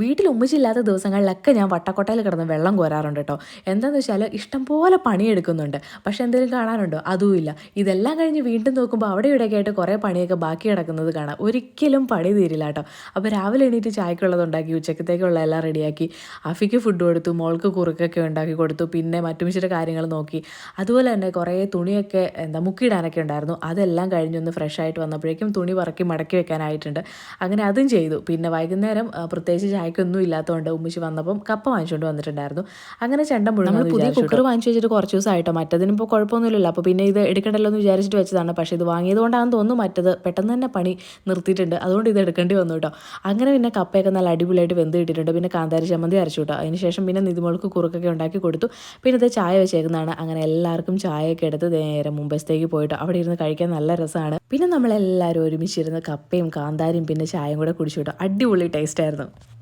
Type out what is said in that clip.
വീട്ടിൽ ഉമ്മച്ചില്ലാത്ത ദിവസങ്ങളിലൊക്കെ ഞാൻ വട്ടക്കൊട്ടയിൽ കിടന്ന് വെള്ളം കോരാറുണ്ട് കേട്ടോ. എന്താണെന്ന് വെച്ചാൽ ഇഷ്ടംപോലെ പണിയെടുക്കുന്നുണ്ട്. പക്ഷെ എന്തെങ്കിലും കാണാനുണ്ടോ? അതുമില്ല. ഇതെല്ലാം കഴിഞ്ഞ് വീണ്ടും നോക്കുമ്പോൾ അവിടെ ഇവിടെയൊക്കെ ആയിട്ട് കുറേ പണിയൊക്കെ ബാക്കി കിടക്കുന്നത് കാണാം. ഒരിക്കലും പണി തീരില്ല കേട്ടോ. അപ്പോൾ രാവിലെ എണീറ്റ് ചായക്കുള്ളത് ഉണ്ടാക്കി, ഉച്ചക്കത്തേക്കുള്ള എല്ലാം റെഡിയാക്കി, അഫിക്ക് ഫുഡ് കൊടുത്തു, മോൾക്ക് കുറുക്കൊക്കെ ഉണ്ടാക്കി കൊടുത്തു, പിന്നെ മറ്റുമിച്ചിട്ട് കാര്യങ്ങൾ നോക്കി. അതുപോലെ തന്നെ കുറേ തുണിയൊക്കെ മുക്കിയിടാനൊക്കെ ഉണ്ടായിരുന്നു. അതെല്ലാം കഴിഞ്ഞൊന്ന് ഫ്രഷ് ആയിട്ട് വന്നപ്പോഴേക്കും തുണി പറക്കി മടക്കി വെക്കാനായിട്ടുണ്ട്. അങ്ങനെ അതും ചെയ്തു. പിന്നെ വൈകുന്നേരം പ്രത്യേകിച്ച് ചായക്കൊന്നും ഇല്ലാത്തതുകൊണ്ട് ഉമ്മിച്ചി വന്നപ്പം കപ്പ വാങ്ങിച്ചുകൊണ്ട് വന്നിട്ടുണ്ടായിരുന്നു. അങ്ങനെ ചെണ്ട മുഴുവൻ പുതിയ കുക്കർ വാങ്ങിച്ചു വെച്ചിട്ട് കുറച്ച് ദിവസമായിട്ടോ. മറ്റതിനിപ്പോൾ കുഴപ്പമൊന്നുമില്ലല്ലോ. അപ്പോൾ പിന്നെ ഇത് എടുക്കണ്ടല്ലോ എന്ന് വിചാരിച്ചിട്ട് വെച്ചതാണ്. പക്ഷേ ഇത് വാങ്ങിയത് കൊണ്ടാണെന്ന് തോന്നുന്നു മറ്റത് പെട്ടെന്ന് തന്നെ പണി നിർത്തിയിട്ടുണ്ട്. അതുകൊണ്ട് ഇത് എടുക്കേണ്ടി വന്നു കേട്ടോ. അങ്ങനെ പിന്നെ കപ്പയൊക്കെ നല്ല അടിപൊളിയായിട്ട് വെന്ത് കിട്ടിയിട്ടുണ്ട്. പിന്നെ കാന്താരി ചമ്മന്തി അരച്ചു കേട്ടോ. അതിന് ശേഷം പിന്നെ നിതിമോൾക്ക് കുറുക്കൊക്കെ ഉണ്ടാക്കി കൊടുത്തു. പിന്നെ ഇത് ചായ വെച്ചേക്കുന്നതാണ്. അങ്ങനെ എല്ലാവർക്കും ചായയൊക്കെ എടുത്ത് നേരെ മുമ്പത്തേക്ക് പോയിട്ട് അവിടെ ഇരുന്ന് കഴിക്കാൻ നല്ല രസമാണ്. പിന്നെ നമ്മളെല്ലാവരും ഒരുമിച്ചിരുന്ന് കപ്പയും കാന്താരിയും പിന്നെ ചായയും കൂടെ കുടിച്ചു കേട്ടോ. അടിപൊളി ടേസ്റ്റ് ആയിരുന്നു.